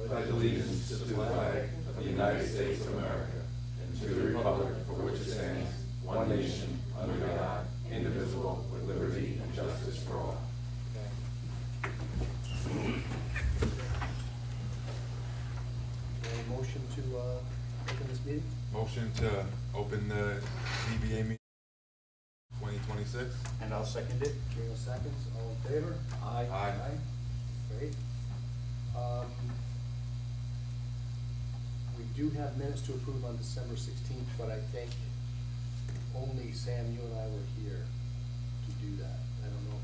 pledge allegiance to the flag of the United States of America and to the republic for which it stands, one nation, under God, indivisible, with liberty and justice for all. Any motion to open this meeting? Motion to open the ZBA meeting 2026. And I'll second it. 3 seconds, all in favor? Aye. Aye. Great. We do have minutes to approve on December 16th, but I think only Sam, you and I were here to do that. I don't know,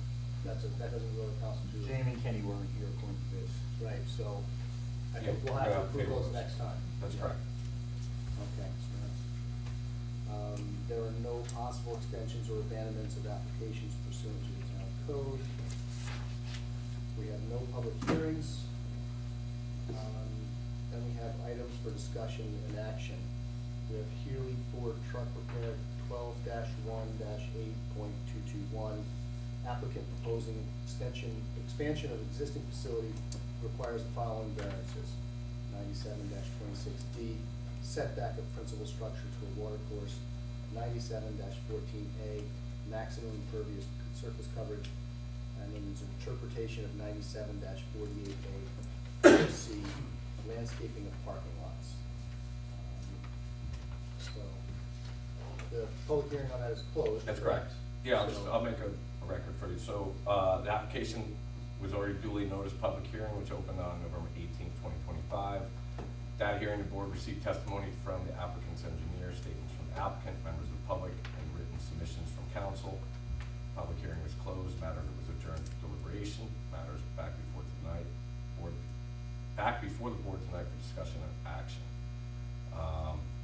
that doesn't really constitute. Jamie and Kenny weren't here according to this. Right, so I think we'll have to approve those next time. That's correct. Okay, so that's, there are no possible extensions or abandonments of applications pursuant to the town code. We have no public hearings. Then we have items for discussion and action. We have Healy Ford Truck Repair 12-1-8.221. Applicant proposing expansion of existing facility requires the following variances. 97-26D, setback of principal structure to a water course. 97-14A, maximum impervious surface coverage. And then there's an interpretation of 97-48A, C, landscaping of parking lots. So, the public hearing on that is closed. That's correct. Yeah, I'll make a record for you. So, the application was already duly noticed public hearing, which opened on November 18th, 2025. That hearing, the board received testimony from the applicant's engineer, statements from the applicant, members of the public, and written submissions from council. Public hearing was closed, matter was adjourned for deliberation, matters back before the board tonight for discussion and action.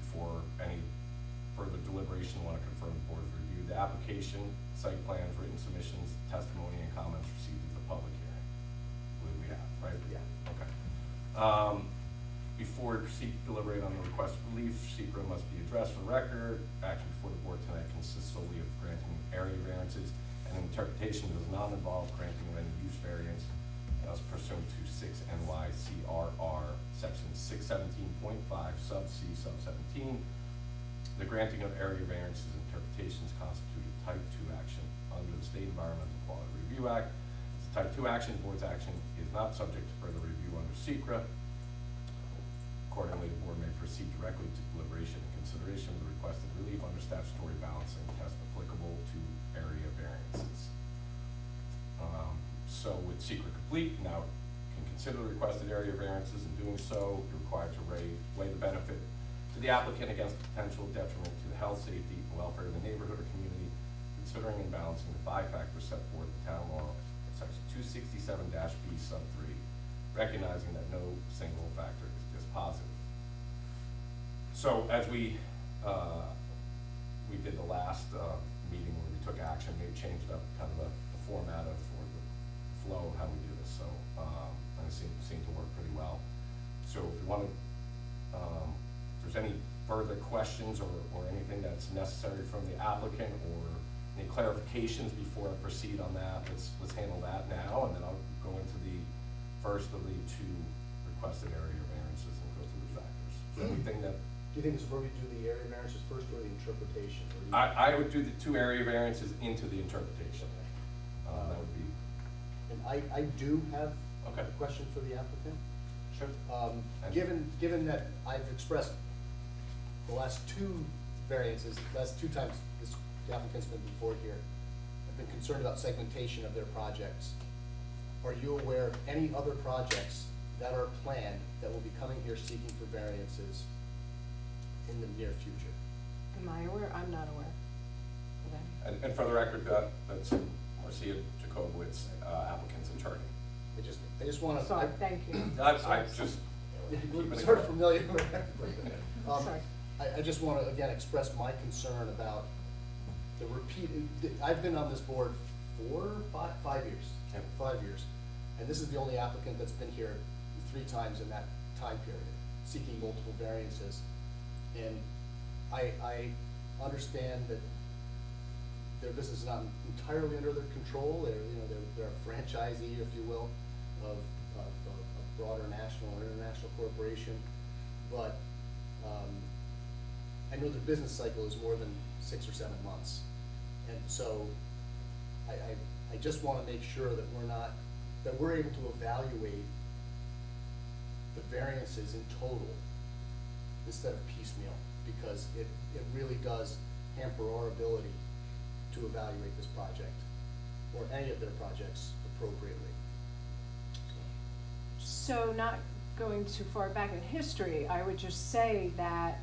Before any further deliberation, I want to confirm the board's review the application, site plans, written submissions, testimony, and comments received at the public hearing. I believe we have, right? Yeah. Okay. Before we proceed to deliberate on the request for relief, SECRA must be addressed for record. Action before the board tonight consists solely of granting area variances, and interpretation does not involve granting of any use variance as pursuant to 6 NYCRR section 617.5 sub C sub 17. The granting of area variances and interpretations constitute a type 2 action under the State Environmental Quality Review Act. It's a type 2 action. The board's action is not subject to further review under SECRA. Accordingly, the board may proceed directly to deliberation and consideration of the requested relief under statutory balancing test applicable to area variances. So with SECRA complete, now can consider the requested area variances. In doing so, you're required to weigh the benefit to the applicant against the potential detriment to the health, safety, and welfare of the neighborhood or community, considering and balancing the 5 factors set forth in town law, section 267-B sub 3, recognizing that no single factor is dispositive. So as we did the last meeting where we took action, we changed up kind of the format of or the flow of how we do this. So and it seemed to work pretty well. So if you want to, if there's any further questions or anything that's necessary from the applicant or any clarifications before I proceed on that, let's handle that now, and then I'll go into the first of the 2 requested area variances and go through the factors. So anything that Do you think it's where we do the area variances first or the interpretation? Or do you I would do the 2 area variances into the interpretation. That would be And I do have okay. a question for the applicant. Sure. Given that I've expressed the last 2 variances, last 2 times the applicant's been before here, I've been concerned about segmentation of their projects. Are you aware of any other projects that are planned that will be coming here seeking for variances in the near future? Am I aware? I'm not aware of any. And for the record, that's Marcia Jacobowitz, applicant's attorney. I just want to. Sorry, thank you. I just We're sort of familiar with that. Sorry. I just want to, again, express my concern about the I've been on this board for 5 years. Yep. 5 years. And this is the only applicant that's been here 3 times in that time period, seeking multiple variances. And I understand that their business is not entirely under their control. They're a franchisee, if you will, of broader national or international corporation, but I know the business cycle is more than 6 or 7 months. And so I just want to make sure that we're able to evaluate the variances in total instead of piecemeal, because it really does hamper our ability to evaluate this project or any of their projects appropriately. So not going too far back in history, I would just say that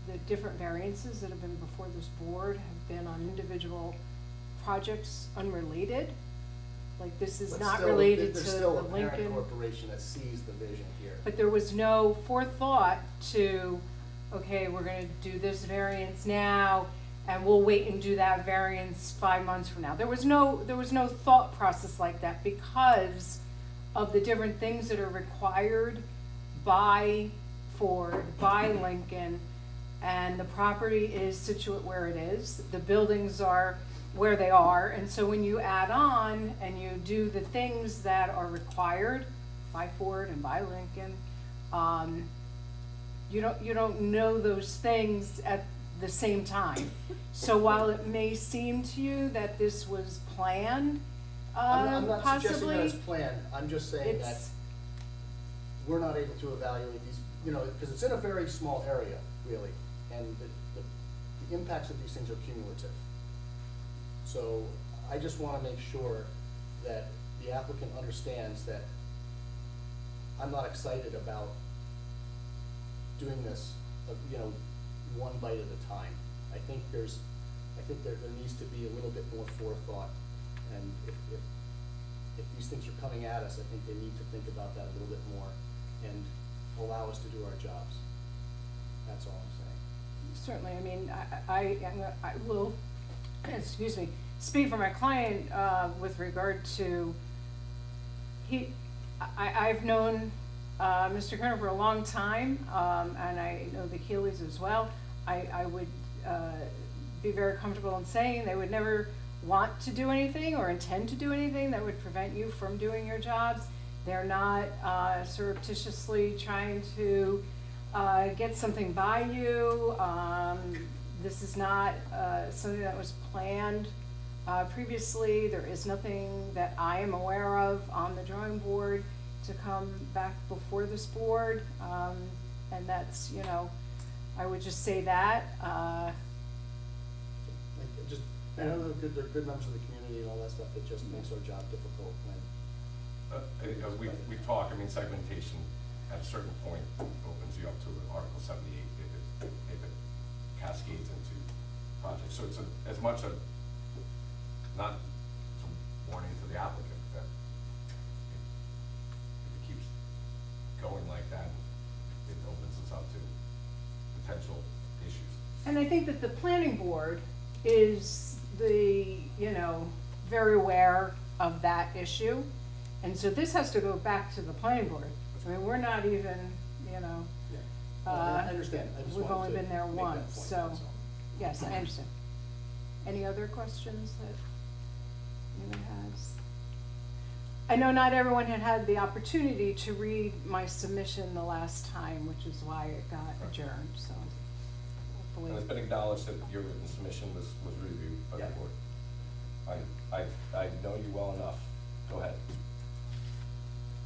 the different variances that have been before this board have been on individual projects unrelated. Like this is But not still, related there's to still the a parent Lincoln. corporation that sees the vision here. But there was no forethought to, okay, we're gonna do this variance now, and we'll wait and do that variance 5 months from now. There was no thought process like that because of the different things that are required by Ford, by Lincoln, and the property is situate where it is. The buildings are where they are, and so when you add on and you do the things that are required by Ford and by Lincoln, you don't know those things at the same time. So while it may seem to you that this was planned, I'm not suggesting that possibly, it's planned, I'm just saying that it's, we're not able to evaluate these, because it's in a very small area, really, and the impacts of these things are cumulative. So I just want to make sure that the applicant understands that I'm not excited about doing this, one bite at a time. I think there needs to be a little bit more forethought, and if these things are coming at us, I think they need to think about that a little bit more and allow us to do our jobs. That's all I'm saying. certainly, I mean, I will, excuse me, speak for my client, with regard to, I've known, Mr. Kerner for a long time, and I know the Healy's as well. I would, be very comfortable in saying they would never want to do anything or intend to do anything that would prevent you from doing your jobs. They're not, surreptitiously trying to, get something by you. This is not, something that was planned, previously. There is nothing that I am aware of on the drawing board to come back before this board. And that's, I would just say that, I know they're good members of the community and all that stuff, it just makes our job difficult when. As we talk, segmentation at a certain point opens you up to Article 78 if it cascades into projects. So it's as much a, not some warning to the applicant that if it keeps going like that, it opens us up to potential issues. and I think that the planning board is very aware of that issue. And so this has to go back to the planning board. I mean, we're not even, I understand, I just we've wanted only to been there make that once, point, so, that's all. yes, I understand. Any other questions that anyone has? I know not everyone had the opportunity to read my submission the last time, which is why it got adjourned, so hopefully. And it's been acknowledged that your written submission was reviewed by the Yeah. board. I know you well enough. Go ahead.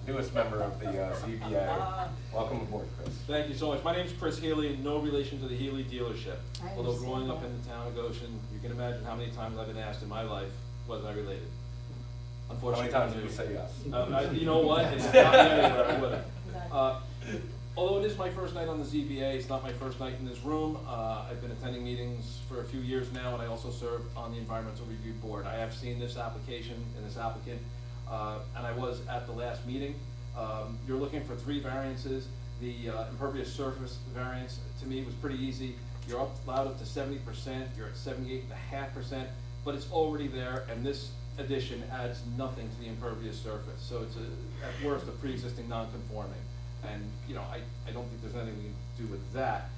Newest member of the ZBA. Welcome aboard, Chris. Thank you so much. My name's Chris Healy, no relation to the Healy dealership. I Although growing understand up that. in the town of Goshen, you can imagine how many times I've been asked in my life, was I related? How Unfortunately. many times did you say yes? You know what? It's not me anywhere, I would've. Although it is my first night on the ZBA, it's not my first night in this room. I've been attending meetings for a few years now, and I also serve on the Environmental Review Board. I have seen this application and this applicant, and I was at the last meeting. You're looking for 3 variances. The impervious surface variance, to me, was pretty easy. You're allowed up to 70%, you're at 78.5%, but it's already there, and this addition adds nothing to the impervious surface. So it's at worst, a pre-existing non-conforming. And, I don't think there's anything we can do with that.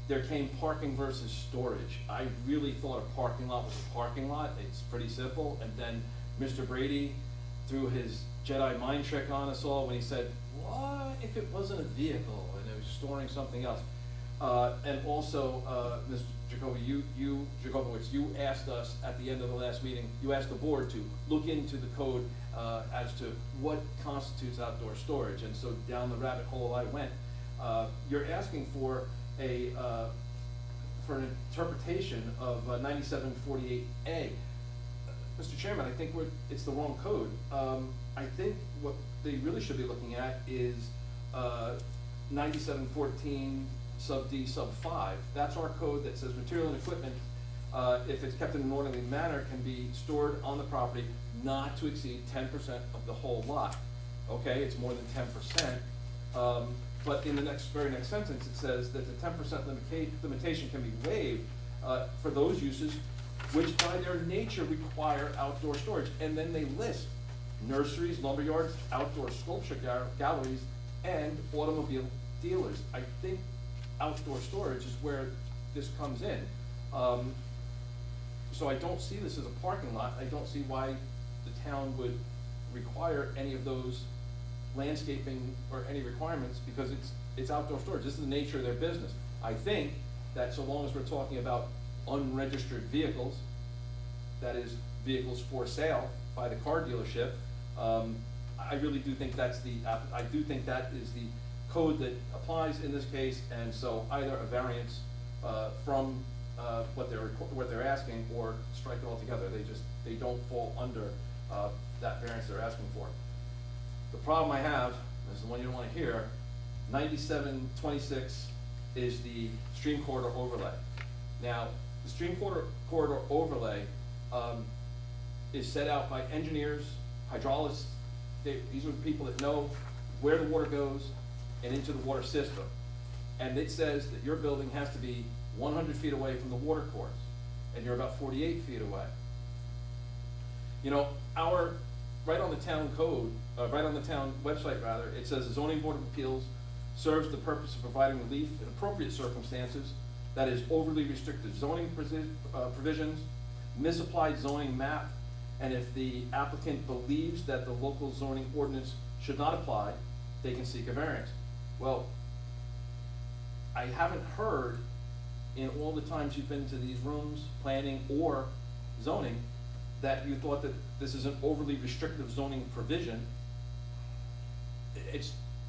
There came parking versus storage. I really thought a parking lot was a parking lot. It's pretty simple. And then Mr. Brady threw his Jedi mind trick on us all when he said what if it wasn't a vehicle and it was storing something else? And also, Mr. Jacobowitz, you asked us at the end of the last meeting, you asked the board to look into the code as to what constitutes outdoor storage, and so down the rabbit hole I went. You're asking for for an interpretation of 9748A. Mr. Chairman, I think it's the wrong code. I think what they really should be looking at is 9714 sub D sub 5. That's our code that says material and equipment, if it's kept in an orderly manner, can be stored on the property not to exceed 10% of the whole lot. Okay, it's more than 10%. But in the very next sentence, it says that the 10% limitation can be waived for those uses which by their nature require outdoor storage. And then they list nurseries, lumberyards, outdoor sculpture galleries, and automobile dealers. I think outdoor storage is where this comes in. So I don't see this as a parking lot. I don't see why the town would require any of those landscaping or any requirements, because it's outdoor storage. This is the nature of their business. I think that so long as we're talking about unregistered vehicles, that is vehicles for sale by the car dealership, I really do think that is the code that applies in this case, and so either a variance from what they're asking, or strike it altogether. They don't fall under that variance they're asking for. The problem I have, this is the one you don't want to hear, 9726 is the stream corridor overlay. Now, the stream corridor overlay is set out by engineers, hydraulics. These are the people that know where the water goes and into the water system. And it says that your building has to be 100 feet away from the water course, and you're about 48 feet away. You know, right on the town code, right on the town website rather, it says the zoning board of appeals serves the purpose of providing relief in appropriate circumstances, that is overly restrictive zoning provisions, misapplied zoning map, and if the applicant believes that the local zoning ordinance should not apply, they can seek a variance. Well, I haven't heard in all the times you've been to these rooms, planning or zoning, that you thought that this is an overly restrictive zoning provision.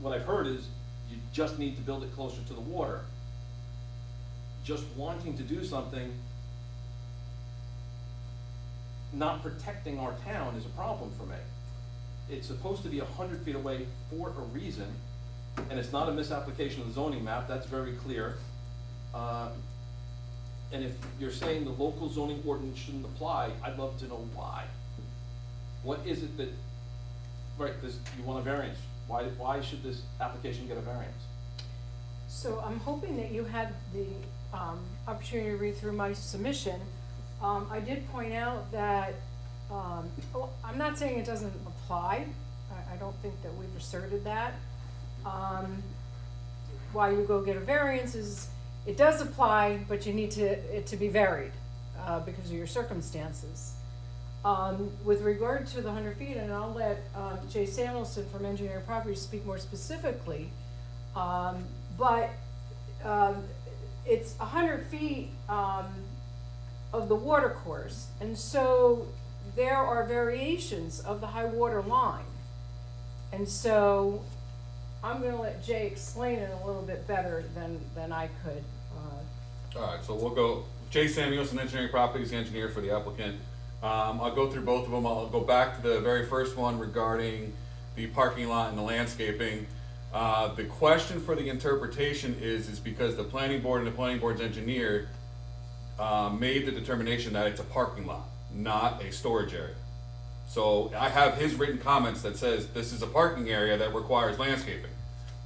What I've heard is you just need to build it closer to the water. Just wanting to do something, not protecting our town is a problem for me. It's supposed to be 100 feet away for a reason, and it's not a misapplication of the zoning map, that's very clear. And if you're saying the local zoning ordinance shouldn't apply, I'd love to know why. What is it that, you want a variance? Why should this application get a variance? So I'm hoping that you had the opportunity to read through my submission. I did point out that, I'm not saying it doesn't apply. I don't think that we've asserted that. Why you go get a variance is, it does apply, but you need it to be varied because of your circumstances. With regard to the 100 feet, and I'll let Jay Samuelson from Engineering Properties speak more specifically, but it's 100 feet of the water course, and so there are variations of the high water line. And so I'm going to let Jay explain it a little bit better than I could. All right, so we'll go, Jay Samuelson, Engineering Properties, the engineer for the applicant. I'll go through both of them. I'll go back to the very first one regarding the parking lot and the landscaping. The question for the interpretation is because the planning board and the planning board's engineer made the determination that it's a parking lot, not a storage area. So I have his written comments that says this is a parking area that requires landscaping.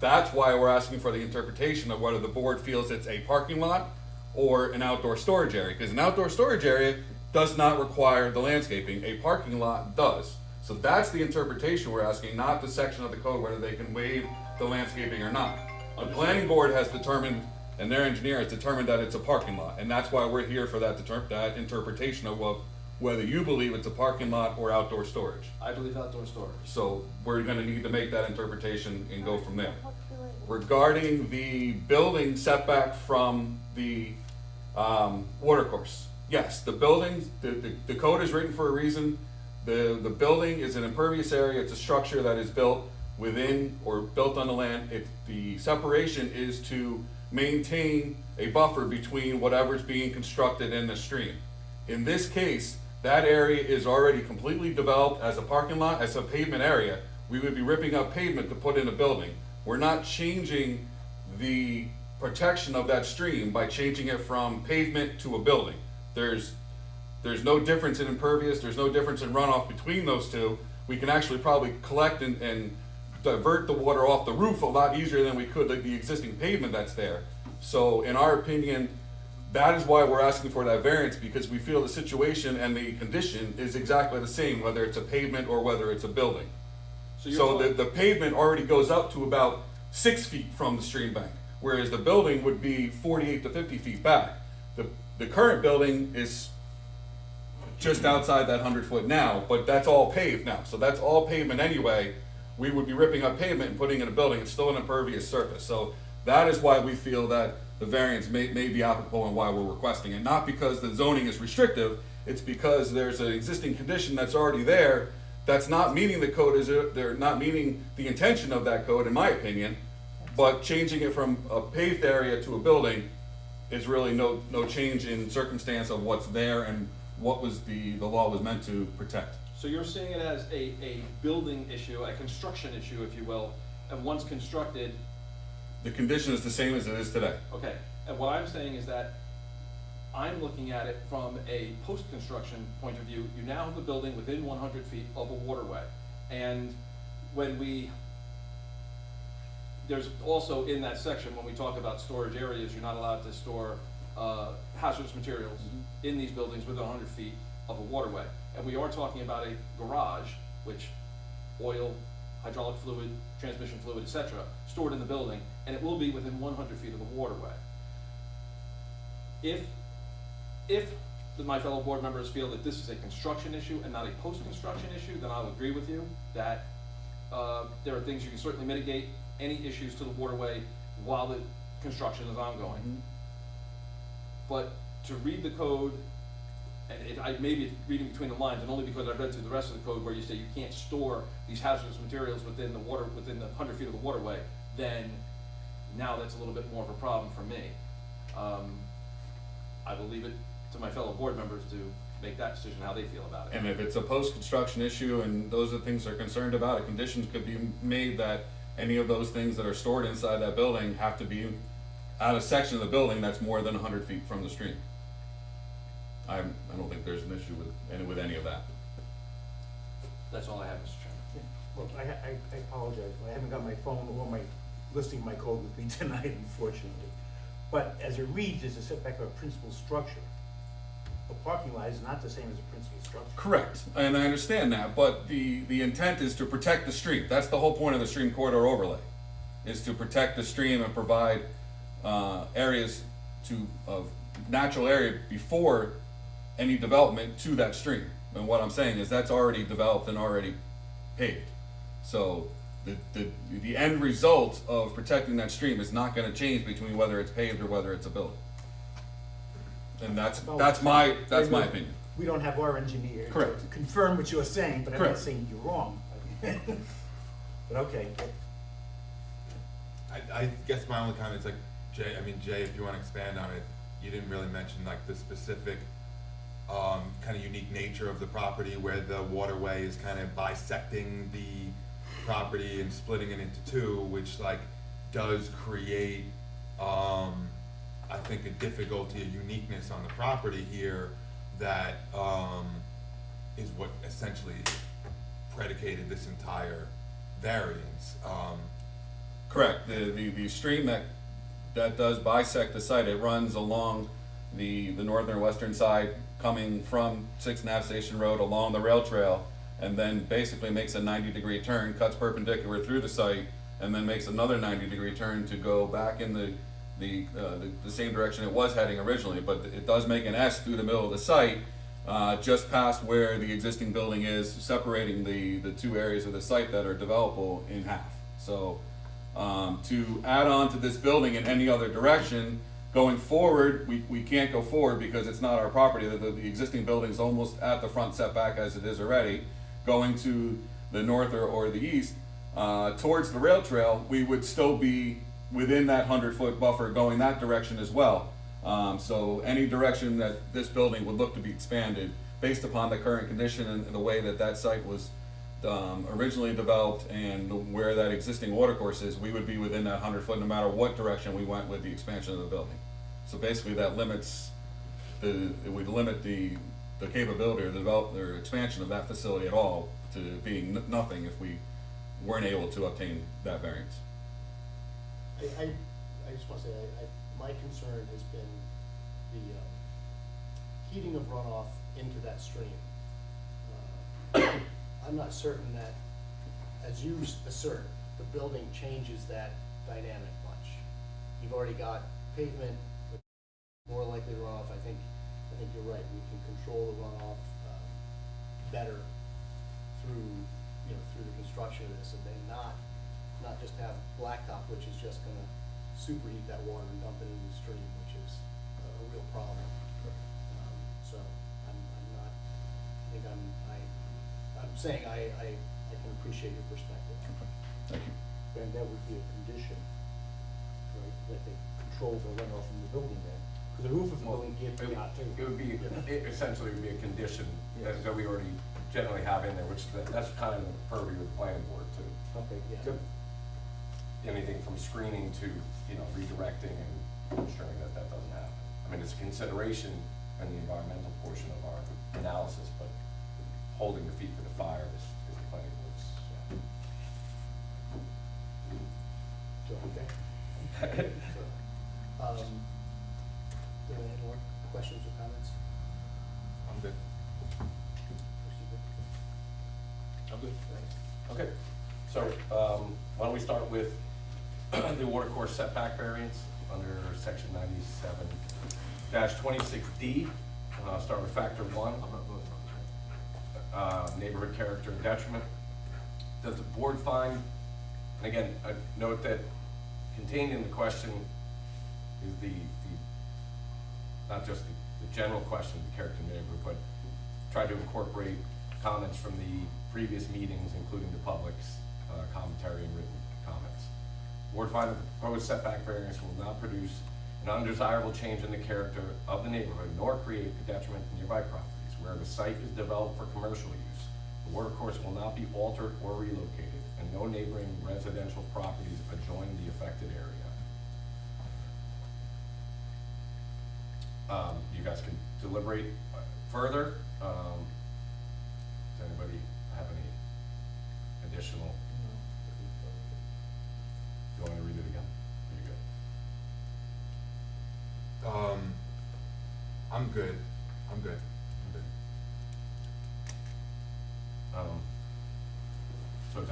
That's why we're asking for the interpretation of whether the board feels it's a parking lot or an outdoor storage area, because an outdoor storage area does not require the landscaping, a parking lot does. So that's the interpretation we're asking, not the section of the code whether they can waive the landscaping or not. The planning board has determined, and their engineer has determined that it's a parking lot, and that's why we're here for that interpretation of whether you believe it's a parking lot or outdoor storage. I believe outdoor storage. So we're gonna need to make that interpretation and go from there. Regarding the building setback from the watercourse, yes, the building, the code is written for a reason. The building is an impervious area, it's a structure that is built within or built on the land. The separation is to maintain a buffer between whatever's being constructed in the stream. In this case, that area is already completely developed as a parking lot, as a pavement area. We would be ripping up pavement to put in a building. We're not changing the protection of that stream by changing it from pavement to a building. There's no difference in impervious, there's no difference in runoff between those two. We can actually probably collect and divert the water off the roof a lot easier than we could the existing pavement that's there. So in our opinion, that is why we're asking for that variance, because we feel the situation and the condition is exactly the same, whether it's a pavement or whether it's a building. So the pavement already goes up to about 6 feet from the stream bank, whereas the building would be 48 to 50 feet back. The current building is just outside that 100-foot now, but that's all paved now. So that's all pavement anyway. We would be ripping up pavement and putting in a building. It's still an impervious surface. So that is why we feel that the variance may be applicable and why we're requesting it. Not because the zoning is restrictive, it's because there's an existing condition that's already there that's not meeting the code, they're not meeting the intention of that code, in my opinion, but changing it from a paved area to a building is really no change in circumstance of what's there and what was the law was meant to protect. So you're seeing it as a building issue, a construction issue, if you will, and once constructed. The condition is the same as it is today. Okay, and what I'm saying is that I'm looking at it from a post-construction point of view. You now have a building within 100 feet of a waterway. And there's also in that section, when we talk about storage areas, you're not allowed to store hazardous materials in these buildings within 100 feet of a waterway. And we are talking about a garage, which oil, hydraulic fluid, transmission fluid, etc., stored in the building, and it will be within 100 feet of the waterway. If my fellow board members feel that this is a construction issue and not a post-construction issue, then I'll agree with you that there are things you can certainly mitigate any issues to the waterway while the construction is ongoing. But to read the code, and I may be reading between the lines, and only because I've read through the rest of the code where you say you can't store these hazardous materials within the 100 feet of the waterway, then now that's a little bit more of a problem for me. I will leave it to my fellow board members to make that decision how they feel about it. And if it's a post-construction issue and those are things they're concerned about, conditions could be made that any of those things that are stored inside that building have to be out of section of the building that's more than 100 feet from the stream. I don't think there's an issue with any of that. That's all I have, Mr. Chairman. Well, I apologize, I haven't got my phone or my listing my code with me tonight, unfortunately. But as it reads, it's a setback of a principal structure. A parking lot is not the same as a principal structure. Correct, and I understand that, but the intent is to protect the stream. That's the whole point of the stream corridor overlay, is to protect the stream and provide areas of natural area before any development to that stream. And what I'm saying is that's already developed and already paved. So the end result of protecting that stream is not going to change between whether it's paved or whether it's a building. And that's my opinion. We don't have our engineer Correct. to confirm what you're saying, but I'm not Correct. saying you're wrong. But okay. I guess my only comment is like, Jay, if you want to expand on it, you didn't really mention like the specific kind of unique nature of the property where the waterway is kind of bisecting the property and splitting it into two, which like does create I think a difficulty, a uniqueness on the property here that is what essentially predicated this entire variance. Correct. The stream that does bisect the site, it runs along the northern western side, coming from 6th Nav Station Road along the rail trail, and then basically makes a 90-degree turn, cuts perpendicular through the site, and then makes another 90-degree turn to go back in the same direction it was heading originally. But it does make an S through the middle of the site, just past where the existing building is, separating the two areas of the site that are developable in half. So to add on to this building in any other direction, going forward, we can't go forward because it's not our property. The existing building's almost at the front setback as it is already. Going to the north or the east, towards the rail trail, we would still be within that 100-foot buffer going that direction as well. So any direction that this building would look to be expanded based upon the current condition and the way that that site was originally developed and where that existing watercourse is, we would be within that 100-foot no matter what direction we went with the expansion of the building. So basically that limits it would limit the capability or the development or expansion of that facility at all to being nothing if we weren't able to obtain that variance. I just want to say, my concern has been the heating of runoff into that stream. I'm not certain that, as you assert, the building changes that dynamic much. You've already got pavement with more likely runoff. I think you're right. We can control the runoff better through the construction of this, and then not just have blacktop, which is just going to superheat that water and dump it into the stream, which is a real problem. So I'm saying I can appreciate your perspective. Thank you. And that would be a condition, right, that they control the runoff from the building then. Because the roof of the building can't be hot too. It would be, essentially would be a condition that we already generally have in there, which that's kind of the purview of the planning board too. Okay, yeah. Anything from screening to, redirecting and ensuring that doesn't happen. I mean, it's a consideration in the environmental portion of our analysis, but holding the feet to the fire is the planning board's. Okay. Do you have any more questions or comments? I'm good. I'm good. Okay, so why don't we start with the watercourse setback variance under section 97-26D. Start with factor 1. I'm not voting on this. Neighborhood character and detriment. Does the board find, and again, I note that contained in the question is the not just the general question of the character of the neighborhood, but try to incorporate comments from the previous meetings, including the public's commentary and written comments. Board find that the proposed setback variance will not produce an undesirable change in the character of the neighborhood, nor create a detriment to nearby properties. Where the site is developed for commercial use, the watercourse will not be altered or relocated, and no neighboring residential properties adjoin the affected area. You guys can deliberate further. Does anybody have any additional? You want me to read it again? Are you good? I'm good. So is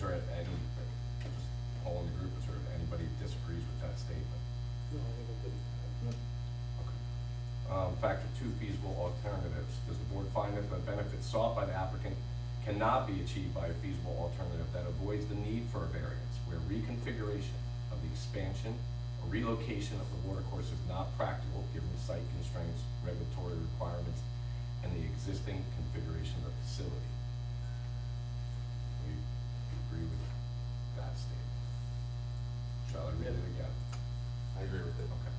there any, just all in the group, is there anybody disagrees with that statement? No, I think I'm good. Okay. Factor 2, feasible alternatives. Does the board find that the benefits sought by the applicant cannot be achieved by a feasible alternative that avoids the need for a variance, where reconfiguration of the expansion or relocation of the watercourse is not practical given the site constraints, regulatory requirements, and the existing configuration of the facility? We agree with that statement. Shall I read it again? I agree with it. Okay.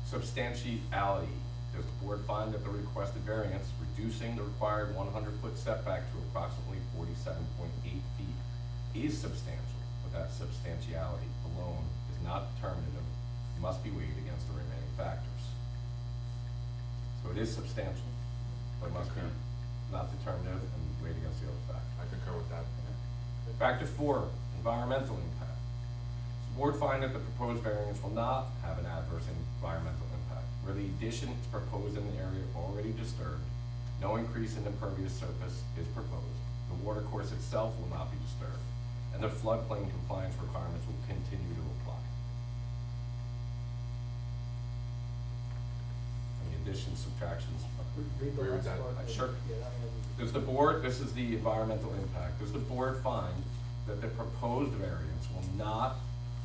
Substantiality. Does the board find that the requested variance, reducing the required 100-foot setback to approximately 47.8 feet, is substantial, but that substantiality alone is not determinative, must be weighed against the remaining factors? So it is substantial, but must be not determinative and weighed against the other factors. I concur with that. Factor 4, environmental impact. Does the board find that the proposed variance will not have an adverse environmental impact, where the addition is proposed in an area already disturbed, no increase in impervious surface is proposed, the watercourse itself will not be disturbed, and the floodplain compliance requirements will continue to apply? Any additions, subtractions. Read the Agree with last that. part. Sure. Yeah, that one. Does the board, this is the environmental impact, does the board find that the proposed variance will not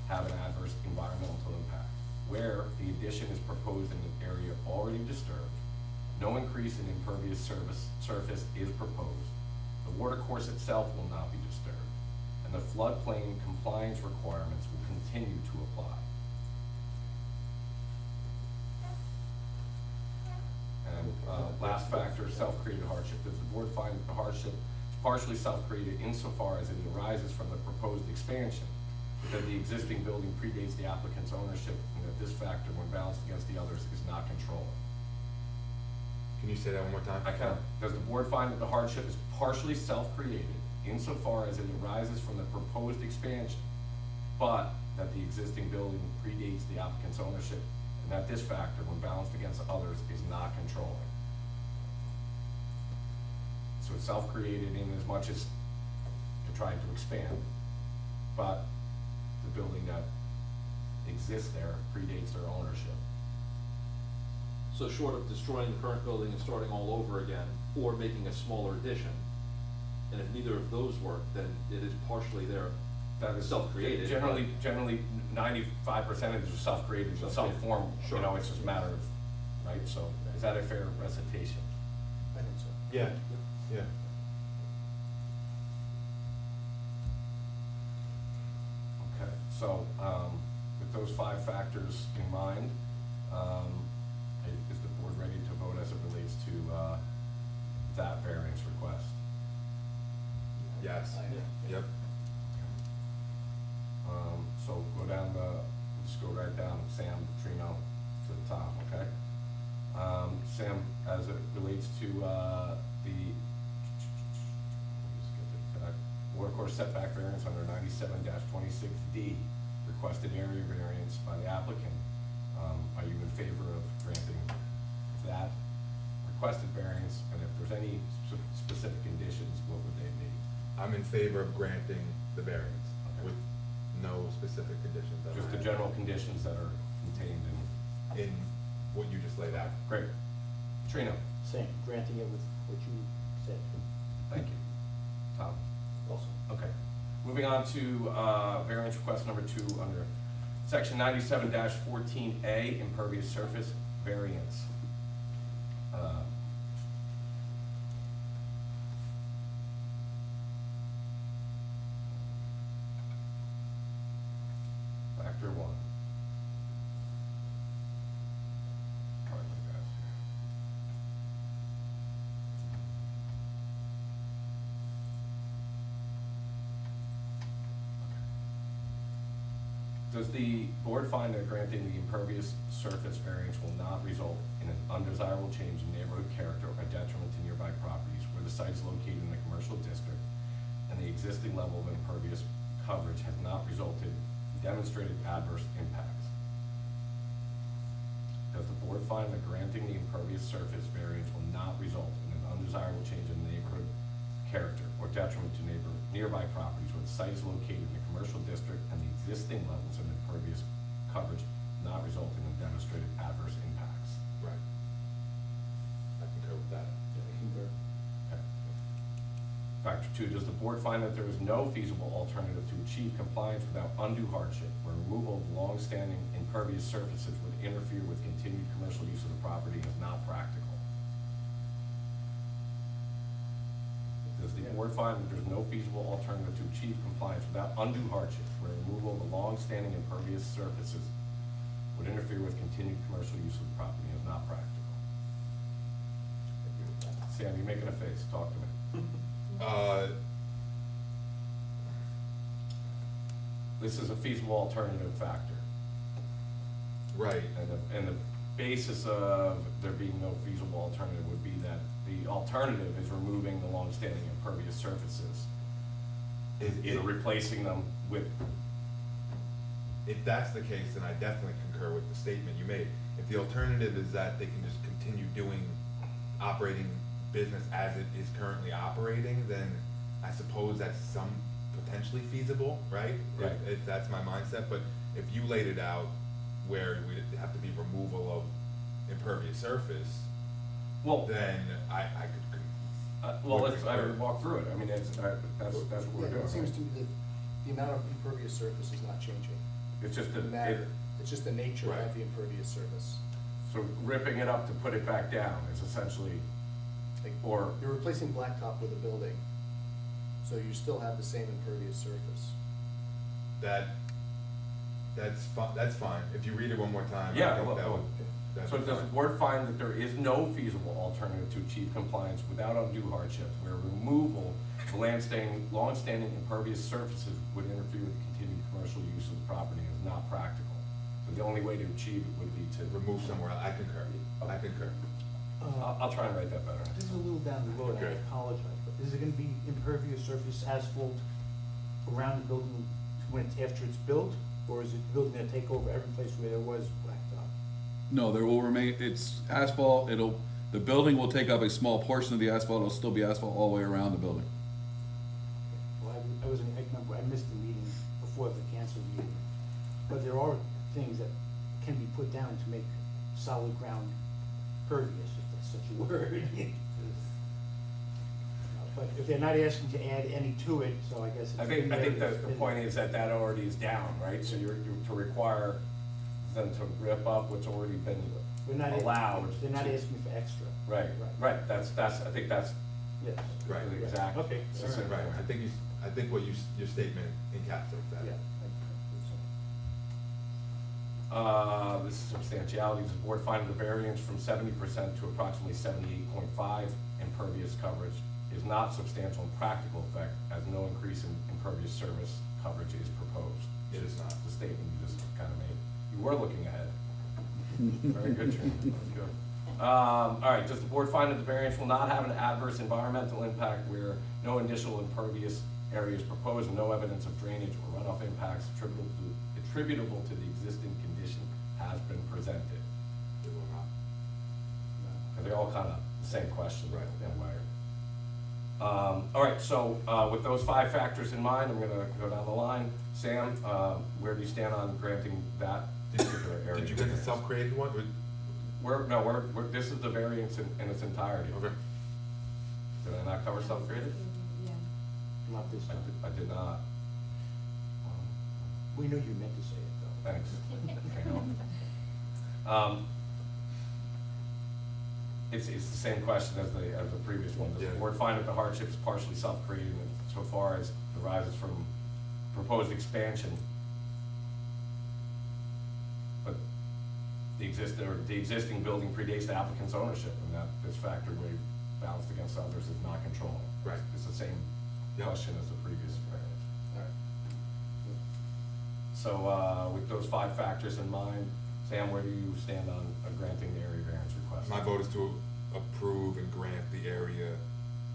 have an adverse environmental impact, where the addition is proposed in an area already disturbed, no increase in impervious surface is proposed, the watercourse itself will not be disturbed, and the floodplain compliance requirements will continue to apply? And last factor, self-created hardship. Does the board find that the hardship is partially self-created insofar as it arises from the proposed expansion, that the existing building predates the applicant's ownership, and that this factor, when balanced against the others, is not controlling? Can you say that one more time? I can. Does the board find that the hardship is partially self-created insofar as it arises from the proposed expansion, but that the existing building predates the applicant's ownership, and that this factor, when balanced against others, is not controlling? So it's self-created in as much as they're trying to expand, but the building that exists there predates their ownership. So short of destroying the current building and starting all over again, or making a smaller addition, and if neither of those work, then it is partially there, That is self-created. Generally, 95% of it is self-created in some form, you Sure. know, it's just a matter of, right, so is that a fair recitation? I think so. Yeah, yeah. Okay, so, with those 5 factors in mind, is the board ready to vote as it relates to, that variance request? Yes. Yep. So go down just go right down, Sam, Trino to the top, okay? Sam, as it relates to, watercourse setback variance under 97-26D, requested area variance by the applicant, are you in favor of granting that requested variance? And if there's any specific conditions, what would they be? I'm in favor of granting the variance Okay. with no specific conditions. on Just the it. general conditions that are contained in, In what you just laid out. great. Trino, Same, granting it with what you said. thank you. Tom? Also. Okay. Moving on to variance request number 2 under section 97-14A, impervious surface variance. Factor 1. Pardon me, guys. Does the board find that granting the impervious surface variance will not result in an undesirable change in neighborhood character or detriment to nearby properties where the site is located in a commercial district and the existing level of impervious coverage has not resulted in demonstrated adverse impacts? Does the board find that granting the impervious surface variance will not result in an undesirable change in neighborhood character or detriment to nearby properties where the site is located in a commercial district and the existing levels of impervious coverage not resulting in demonstrated adverse impacts? Right. I concur with that. Okay. Factor 2, does the board find that there is no feasible alternative to achieve compliance without undue hardship, where removal of long-standing impervious surfaces would interfere with continued commercial use of the property and is not practical? Does the board find that there's no feasible alternative to achieve compliance without undue hardship, where removal of the long-standing impervious surfaces would interfere with continued commercial use of the property and is not practical? Sam, you're making a face, talk to me. This is a feasible alternative factor. Right. And the basis of there being no feasible alternative would be that the alternative is removing the long-standing impervious surfaces, either replacing them with, If that's the case, then I definitely concur with the statement you made. If the alternative is that they can just continue operating business as it is currently operating, then I suppose that's potentially feasible, right? Right. If that's my mindset, but if you laid it out where we'd have to be removal of impervious surface, Well, then I could. well, let's, I would walk through it, I mean, that's what we're Yeah, doing. it seems to me that the amount of impervious surface is not changing. It's just The that, matter, it's just the nature Right. of the impervious surface. so ripping it up to put it back down is essentially, Like, or, you're replacing blacktop with a building, so you still have the same impervious surface. That's fine, if you read it one more time. I Yeah, think well, that would- okay. that'd so be does the fine. board find that there is no feasible alternative to achieve compliance without undue hardship, where removal of long-standing impervious surfaces would interfere with the continued commercial use of the property and is not practical? So the only way to achieve it would be to Remove somewhere, I concur, I concur. I'll try and write that better. This is a little down the road, I Okay. apologize, but is it gonna be impervious surface asphalt around the building when it's, after it's built? Or is it the building gonna take over every place where there was blacktop? No, there will remain, it's asphalt, the building will take up a small portion of the asphalt, it'll still be asphalt all the way around the building. Well, I wasn't, I remember, I missed the meeting before the canceled meeting. But there are things that can be put down to make solid ground pervious, if that's such a word. But if they're not asking to add any to it, so I guess it's. I think in there, the point is that already is down, right? So you're to require them to rip up what's already been They're not, allowed. they're not to- asking for extra. Right, right, that's, I think that's Yes. Right. the exact. Okay, succinct Right, way. I think what your statement encapsulates that. Yeah. This is substantiality, does the board find the variance from 70% to approximately 78.5 impervious coverage is not substantial in practical effect, as no increase in impervious surface coverage is proposed? It is not. The statement you just kind of made. You were looking ahead. Very good, Trina, very good. All right, does the board find that the variance will not have an adverse environmental impact where no initial impervious area is proposed and no evidence of drainage or runoff impacts attributable to the existing condition has been presented? It will not. And they're all kind of the same question, Right. in a way. All right, so, with those 5 factors in mind, I'm gonna go down the line. Sam, where do you stand on granting that particular area? Did you get the variance? self-created one? This is the variance in its entirety. Okay. Did I not cover self-created? Not this time. I did not. We knew you meant to say it, though. Thanks. It's the same question as the previous one. Does the Yeah. board find that the hardship is partially self-created so far as arises from proposed expansion? But the existing building predates the applicant's ownership, and that this factor may be balanced against others is not controlling. Right. It's the same Yep. question as the previous variance. All right. So, with those 5 factors in mind, Sam, where do you stand on granting the area variance request? My vote is to approve and grant the area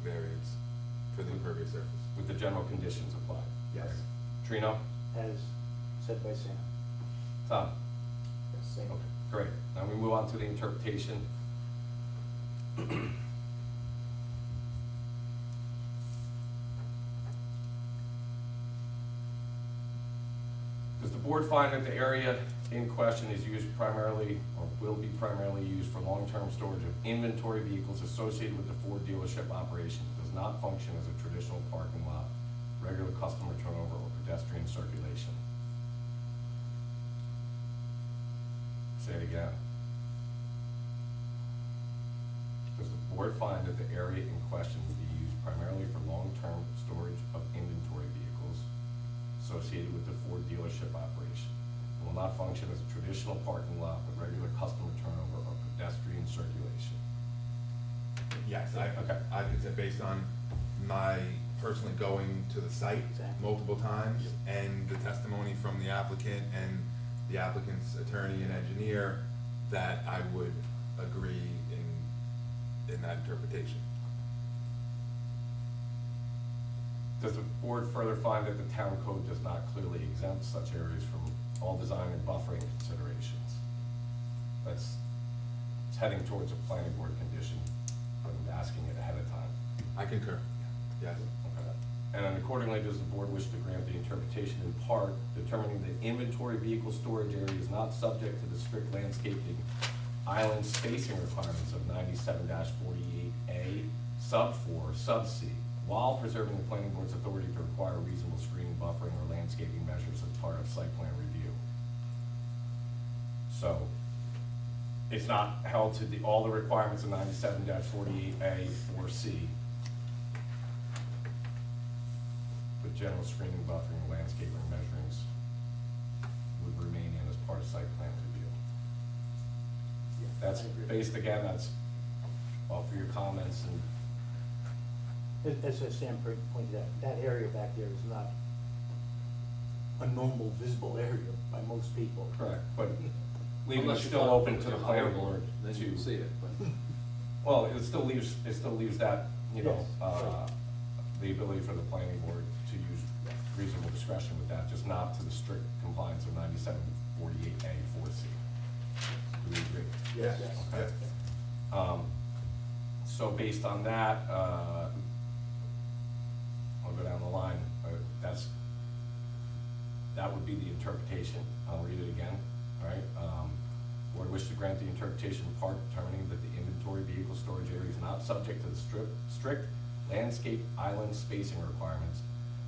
variance for the impervious surface. With the general conditions applied? Yes. Trino? As said by Sam. Tom? Yes, same. Okay, great. Now we move on to the interpretation. Does the board find that the area in question is used primarily, or will be primarily used for long-term storage of inventory vehicles associated with the Ford dealership operation? It does not function as a traditional parking lot, regular customer turnover, or pedestrian circulation? Say it again. Does the board find that the area in question will be used primarily for long-term storage of inventory vehicles associated with the Ford dealership operation? It will not function as a traditional parking lot with regular customer turnover or pedestrian circulation? Yes, Okay. I think that based on my personally going to the site Exactly. multiple times and the testimony from the applicant and the applicant's attorney and engineer, that I would agree in that interpretation. Does the board further find that the town code does not clearly exempt such areas from all design and buffering considerations? It's heading towards a planning board condition, I'm asking it ahead of time. I concur, yes. Okay. And then accordingly, does the board wish to grant the interpretation in part, determining that inventory vehicle storage area is not subject to the strict landscaping island spacing requirements of 97-48A, sub 4, sub C, while preserving the planning board's authority to require reasonable screening, buffering, or landscaping measures as part of site plan review. So, it's not held to all the requirements of 97-48A, 4C. But general screening, buffering, and landscaping measurements would remain in as part of site plan review. That's based, again, that's all for your comments, and As Sam pointed out, that area back there is not a normal visible area by most people. correct, but leaving it Unless you still thought open it to was the a planning Howard board then you can see to, it, but. well, it still leaves that, you know, Yes. the ability for the planning board to use reasonable discretion with that, just not to the strict compliance of 97-48A, 4C. Do we agree? Yes. Okay. So based on that, I'll go down the line, that would be the interpretation, I'll read it again, all right? Board wish to grant the interpretation in part determining that the inventory vehicle storage area is not subject to the strict landscape island spacing requirements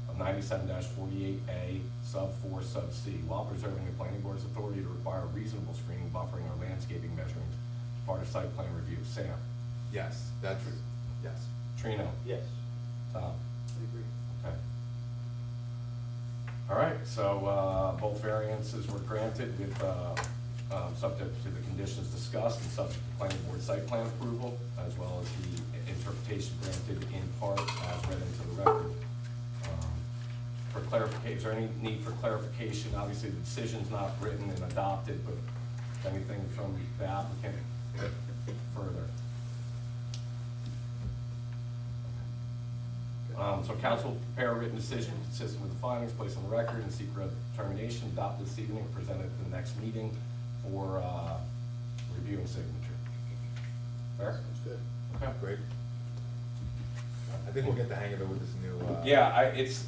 of 97-48A, sub 4, sub C, while preserving the planning board's authority to require reasonable screening, buffering, or landscaping measurements as part of site plan review. Sam? Yes, that's, yes. Trino? Yes. Tom? I agree. Okay. All right, so both variances were granted with, subject to the conditions discussed and subject to planning board site plan approval, as well as the interpretation granted in part as read into the record. For clarification, is there any need for clarification? Obviously, the decision's not written and adopted, but anything from the applicant further? So council prepare a written decision consistent with the findings placed on the record and seek determination adopted this evening, presented at the next meeting for review and signature. Fair? Sounds good. Okay. Great. I think we'll get the hang of it with this new, Yeah, it's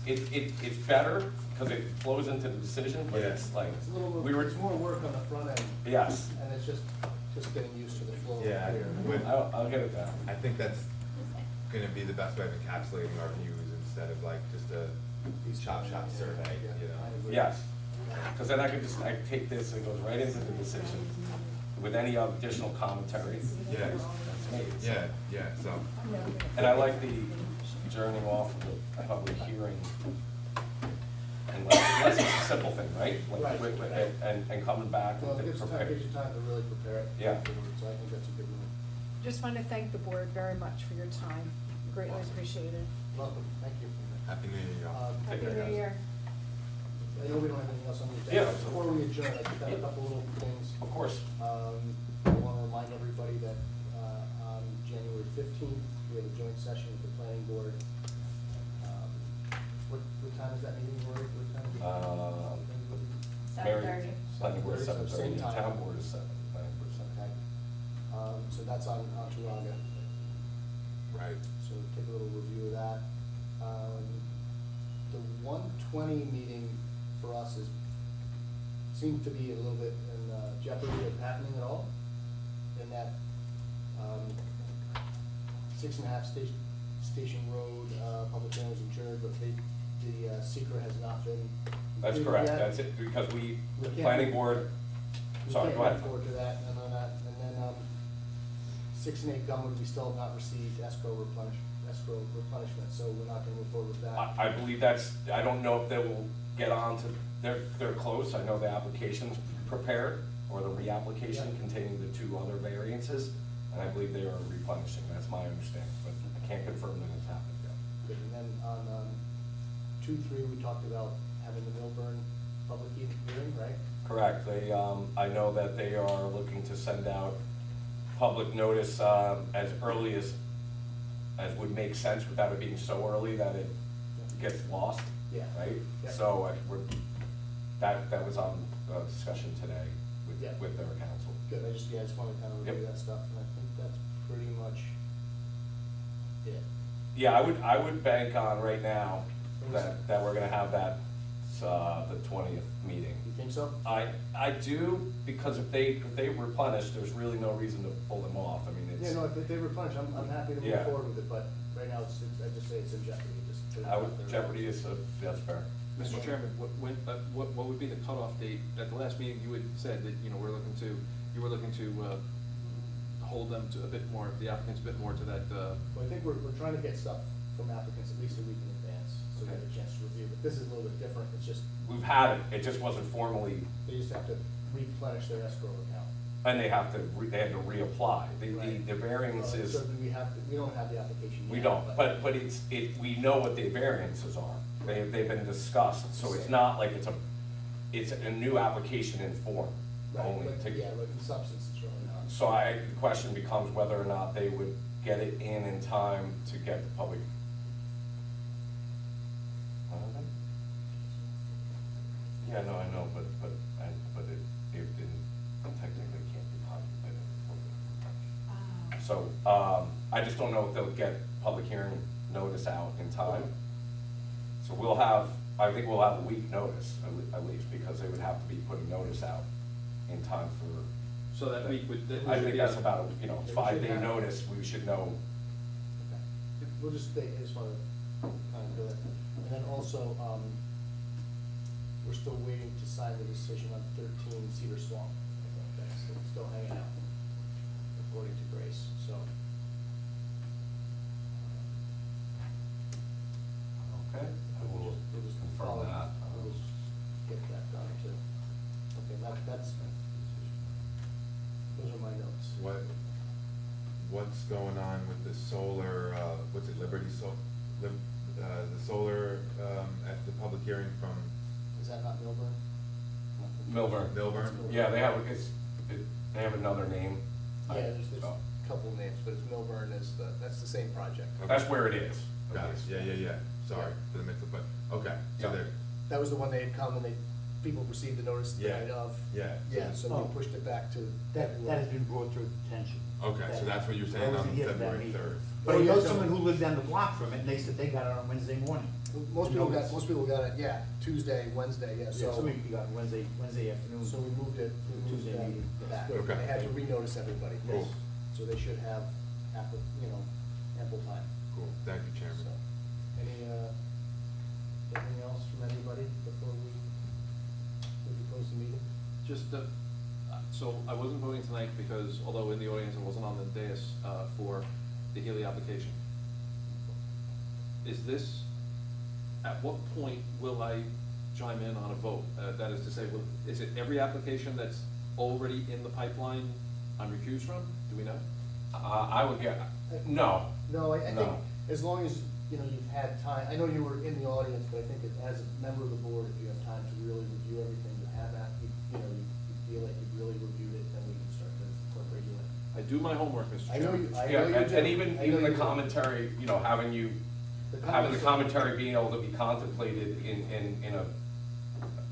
better because it flows into the decision, but Yeah. it's like, It's a little, we were, it's more work on the front end, yes, and it's just getting used to the flow Yeah, here. with- I'll get it down. I think that's gonna be the best way of encapsulating our views instead of like just a chop shop survey, Yeah, you know? I agree. Yes, because then I take this and it goes right into the decision with any additional commentary. Yeah. That's me. Yeah, yeah, so, And I like the journeying off of the public hearing. Unless it's a simple thing, right? Like, Right. And coming back Well, it and gives prepared. you time to really prepare it. Yeah. afterwards, so I think that's a good move. Just want to thank the board very much for your time. Greatly appreciated. Welcome, thank you. happy New Year, y'all. Happy care, New guys. Year. I know we don't have anything else on the Yeah. agenda. Before we adjourn, I just got a couple little things. Of course. I want to remind everybody that on January 15th, we have a joint session with the planning board. What time is that meeting, Rory? What time is it? Mary, planning board is 7:30, 7:30, same time. town board is 7, planning board is 7. Okay. So that's on Turaga. Right. So take a little review of that. The 120 meeting for us seems to be a little bit in jeopardy of happening at all. In that 6.5 Station Road, public hearing was adjourned, but the secret has not been. That's completed correct, yet. that's it, because We the can't- planning board, We sorry, can't go ahead. look forward to that, and then 6 and 8 Gumwood, we still have not received escrow replenishment, so we're not gonna move forward with that. I believe I don't know if they will get on to, they're close, I know the application's prepared, or the reapplication Yeah. containing the 2 other variances, and I believe they are replenishing, that's my understanding, but I can't confirm that it's happened yet. Good, and then on 2-3, we talked about having the Milburn public hearing, right? Correct, I know that they are looking to send out public notice, as early as would make sense without it being so early that it gets lost, Yeah. right? Yeah. So, that was on discussion today Yeah. with their council. Good, I just wanted to kind of review Yep. that stuff, and I think that's pretty much it. Yeah, I would bank on right now that we're gonna have that the 20th meeting. You think so? I do, because if they replenish, there's really no reason to pull them off. I mean, Yeah, it's, no, if they replenish, I'm happy to move Yeah. forward with it, but right now, I just say it's in jeopardy, just. put it I out would, there. Jeopardy is, that's fair. Mr. Chairman, what would be the cutoff date? At the last meeting, you had said that, you know, you were looking to hold them to a bit more, the applicants a bit more to that, Well, I think we're trying to get stuff from applicants at least a week in advance, so they have a chance to review, but this is a little bit different, it's just, We've had it just wasn't formally, they just have to replenish their escrow account. and they had to reapply. Right. The variance is, So we don't have the application yet. we don't, but we know what the variances are. They've been discussed, so it's not like it's a new application in form Right, only. but, to- yeah, but in substance, it's really not. So the question becomes whether or not they would get it in time to get the public. Yeah, no, I know, but it didn't, technically can't be contemplated. So, I just don't know if they'll get public hearing notice out in time. So I think we'll have a week notice at least, because they would have to be putting notice out in time for. so that week would. I think that's about, Yeah, we should 5-day have- notice, we should know. Okay. We'll just stay, I just wanna kind of do it. And then also, we're still waiting to sign the decision on 13 Cedar Swamp. I think that's still hanging out, according to Grace, so. Okay. I will We'll just confirm follow- that. We'll just get that done too. Okay, that's, those are my notes. What's going on with the solar, what's it, Liberty the solar, at the public hearing from Is that not Milburn? Milburn. Milburn? Yeah, they have another name. Yeah, there's Oh. a couple names, but it's Milburn that's the same project. That's where it is. Got it, yeah, sorry for the mix-up, but, okay, so Yeah. they're, That was the one they had come and people received the notice the Yeah. night of. yeah. Yeah, so Oh. we pushed it back to That has February. been brought to attention. Okay, so that's what you're I saying wasn't on here for that February meeting. 3rd. But I Oh, know yeah, someone so- who lived down the block from it, and they said they got it on Wednesday morning. Most people got it, yeah, Tuesday, Wednesday, yeah, Yeah, so. some of you got Wednesday afternoon. So we moved Tuesday that meeting. back. Okay. They had to renotice everybody. Cool. So they should have ample, ample time. Cool, thank you, Chairman. So, anything else from anybody before we close the meeting? Just, so I wasn't voting tonight because although in the audience I wasn't on the dais for the Healy application. Is this, at what point will I chime in on a vote? That is to say, is it every application that's already in the pipeline I'm recused from? Do we know? I would get, no. No, I think, No. as long as, you've had time, I know you were in the audience, but I think as a member of the board, if you have time to really review everything you have at, you feel like you've really reviewed it, then we can start to incorporate you in. I do my homework, Mr. I know Chairman. you, I Yeah, know you do. and even I know the you do. commentary, having the commentary being able to be contemplated in a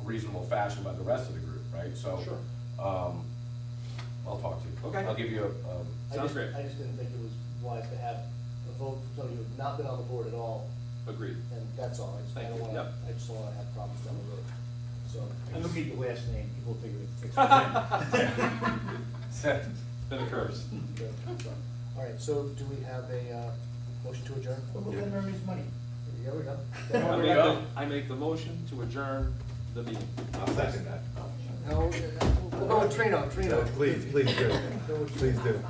reasonable fashion by the rest of the group, right? So, Sure. I'll talk to you. Okay. I'll give you Sounds great. I just didn't think it was wise to have a vote from somebody who had not been on the board at all, Agreed. and that's all. I Thank don't you. wanna, Yep. I just don't wanna have problems down the road, so. And look at your last name, people figure it. Then it occurs. Good. So, all right, so do we have a, motion to adjourn? Well, look at Murray's money. There we go. There we go. I make the motion to adjourn the meeting. I'll second that. No, we'll go with Trino. Please do, Go with please do. Trino.